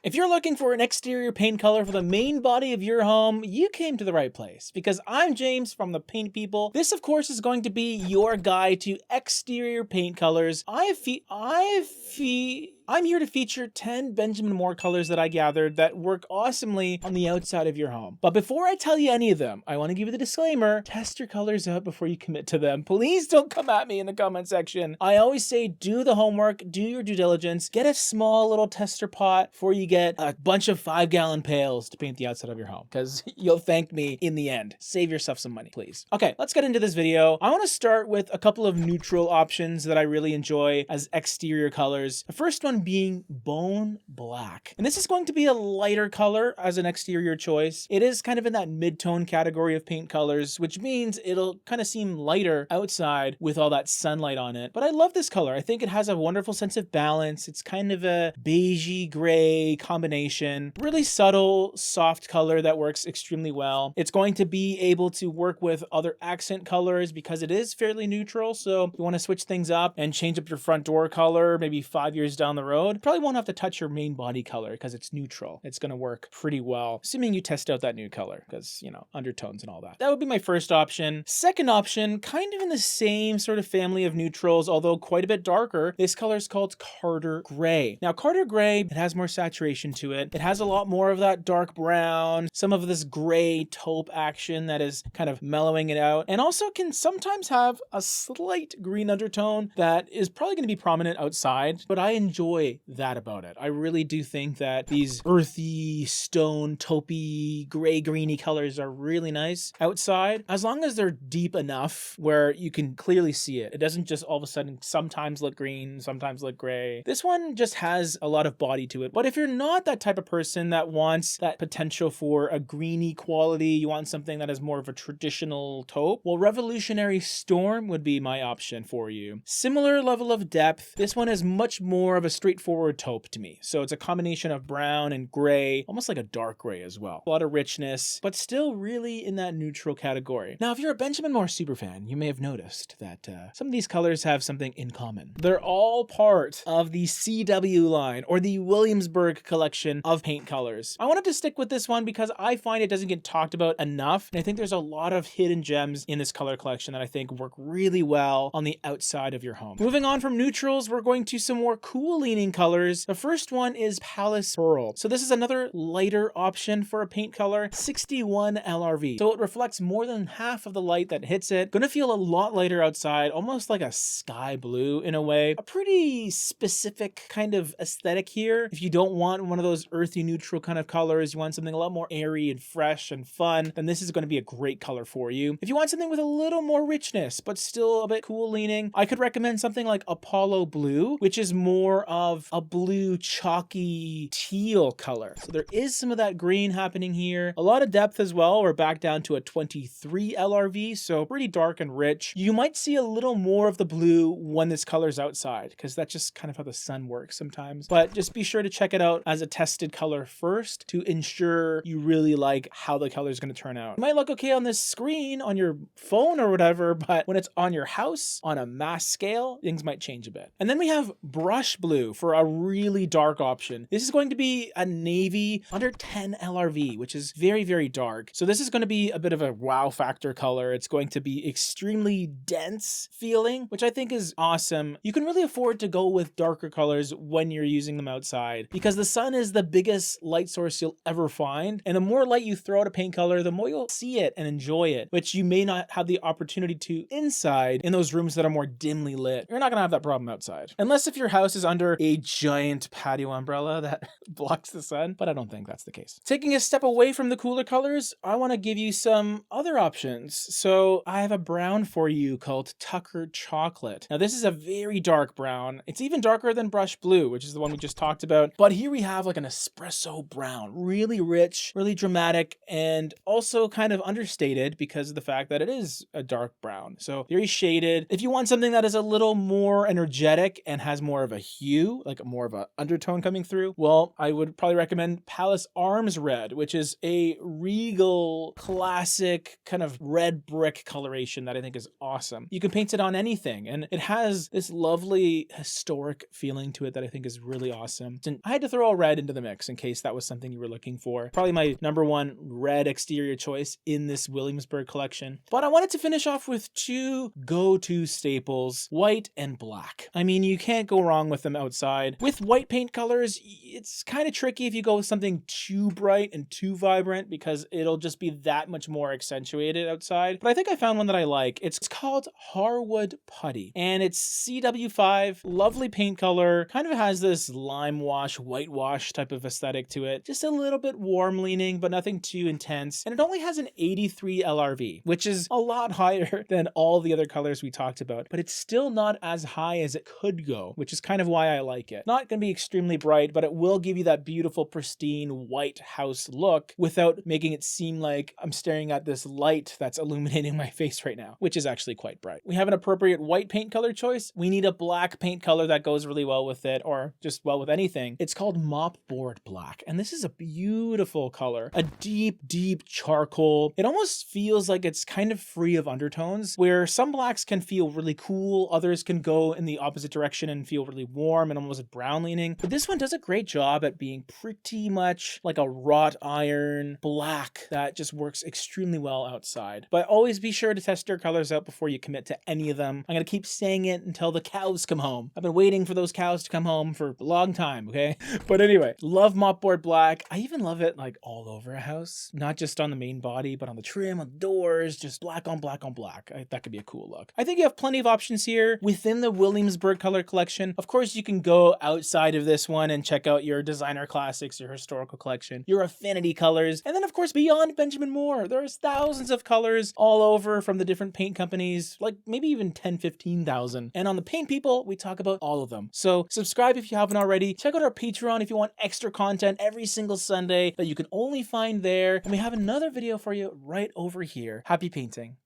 If you're looking for an exterior paint color for the main body of your home, you came to the right place, because I'm James from the Paint People. This, of course, is going to be your guide to exterior paint colors. I'm here to feature 10 Benjamin Moore colors that I gathered that work awesomely on the outside of your home. But before I tell you any of them, I want to give you the disclaimer: test your colors out before you commit to them. Please don't come at me in the comment section. I always say do the homework, do your due diligence, get a small little tester pot before you get a bunch of 5-gallon pails to paint the outside of your home, because you'll thank me in the end. Save yourself some money, please. Okay, let's get into this video. I want to start with a couple of neutral options that I really enjoy as exterior colors. The first one being Bone Black. And this is going to be a lighter color as an exterior choice. It is kind of in that mid-tone category of paint colors, which means it'll kind of seem lighter outside with all that sunlight on it. But I love this color. I think it has a wonderful sense of balance. It's kind of a beigey gray combination. Really subtle, soft color that works extremely well. It's going to be able to work with other accent colors because it is fairly neutral. So if you want to switch things up and change up your front door color, maybe 5 years down the road, probably won't have to touch your main body color because it's neutral. It's going to work pretty well, assuming you test out that new color, because, you know, undertones and all that. That would be my first option. Second option, kind of in the same sort of family of neutrals, although quite a bit darker. This color is called Carter Gray. Now, Carter Gray, it has more saturation to it. It has a lot more of that dark brown, some of this gray taupe action that is kind of mellowing it out, and also can sometimes have a slight green undertone that is probably going to be prominent outside, but I enjoy that about it. I really do think that these earthy, stone, taupey, gray-greeny colors are really nice outside, as long as they're deep enough where you can clearly see it. It doesn't just all of a sudden sometimes look green, sometimes look gray. This one just has a lot of body to it. But if you're not that type of person that wants that potential for a greeny quality, you want something that is more of a traditional taupe, well, Revolutionary Storm would be my option for you. Similar level of depth. This one is much more of a straightforward taupe to me. So it's a combination of brown and gray, almost like a dark gray as well. A lot of richness, but still really in that neutral category. Now, if you're a Benjamin Moore superfan, you may have noticed that some of these colors have something in common. They're all part of the CW line, or the Williamsburg collection of paint colors. I wanted to stick with this one because I find it doesn't get talked about enough, and I think there's a lot of hidden gems in this color collection that I think work really well on the outside of your home. Moving on from neutrals, we're going to some more cool leaning colors. The first one is Palace Pearl. So this is another lighter option for a paint color, 61 LRV. So it reflects more than half of the light that hits it. Gonna feel a lot lighter outside, almost like a sky blue in a way. A pretty specific kind of aesthetic here. If you don't want one of those earthy neutral kind of colors, you want something a lot more airy and fresh and fun, then this is going to be a great color for you. If you want something with a little more richness, but still a bit cool leaning, I could recommend something like Apollo Blue, which is more of a blue chalky teal color. So there is some of that green happening here. A lot of depth as well. We're back down to a 23 LRV, so pretty dark and rich. You might see a little more of the blue when this color's outside, because that's just kind of how the sun works sometimes. But just be sure to check it out as a tested color first to ensure you really like how the color is going to turn out. It might look okay on this screen, on your phone or whatever, but when it's on your house, on a mass scale, things might change a bit. And then we have Brush Blue for a really dark option. This is going to be a navy under 10 LRV, which is very, very dark. So this is going to be a bit of a wow factor color. It's going to be extremely dense feeling, which I think is awesome. You can really afford to go with darker colors when you're using them outside, because the sun is the biggest light source you'll ever find. And the more light you throw at a paint color, the more you'll see it and enjoy it, which you may not have the opportunity to inside in those rooms that are more dimly lit. You're not going to have that problem outside. Unless if your house is under a giant patio umbrella that blocks the sun, but I don't think that's the case. Taking a step away from the cooler colors, I want to give you some other options. So I have a brown for you called Tucker Chocolate. Now this is a very dark brown. It's even darker than Brush Blue, which is the one we just talked about. But here we have like an espresso brown, really rich, really dramatic, and also kind of understated because of the fact that it is a dark brown. So very shaded. If you want something that is a little more energetic and has more of a hue, blue, like more of a undertone coming through, well, I would probably recommend Palace Arms Red, which is a regal, classic kind of red brick coloration that I think is awesome. You can paint it on anything, and it has this lovely historic feeling to it that I think is really awesome. And I had to throw a red into the mix in case that was something you were looking for. Probably my number one red exterior choice in this Williamsburg collection. But I wanted to finish off with two go-to staples, white and black. I mean, you can't go wrong with them outside. With white paint colors, it's kind of tricky if you go with something too bright and too vibrant because it'll just be that much more accentuated outside. But I think I found one that I like. It's called Harwood Putty, and it's CW5, lovely paint color, kind of has this lime wash, whitewash type of aesthetic to it. Just a little bit warm leaning, but nothing too intense. And it only has an 83 LRV, which is a lot higher than all the other colors we talked about, but it's still not as high as it could go, which is kind of why I like it. Not going to be extremely bright, but it will give you that beautiful, pristine white house look without making it seem like I'm staring at this light that's illuminating my face right now, which is actually quite bright. We have an appropriate white paint color choice. We need a black paint color that goes really well with it, or just well with anything. It's called Mopboard Black, and this is a beautiful color. A deep, deep charcoal. It almost feels like it's kind of free of undertones, where some blacks can feel really cool, others can go in the opposite direction and feel really warm and almost brown leaning. But this one does a great job at being pretty much like a wrought iron black that just works extremely well outside. But always be sure to test your colors out before you commit to any of them. I'm gonna keep saying it until the cows come home. I've been waiting for those cows to come home for a long time, okay? But anyway, love Mopboard Black. I even love it like all over a house, not just on the main body, but on the trim, on the doors, just black on black on black. That could be a cool look. I think you have plenty of options here within the Williamsburg color collection. Of course, you can go outside of this one and check out your designer classics, your historical collection, your affinity colors, and then of course beyond Benjamin Moore, there's thousands of colors all over from the different paint companies, like maybe even 10, 15,000. And on the Paint People, we talk about all of them. So subscribe if you haven't already. Check out our Patreon if you want extra content every single Sunday that you can only find there. And we have another video for you right over here. Happy painting.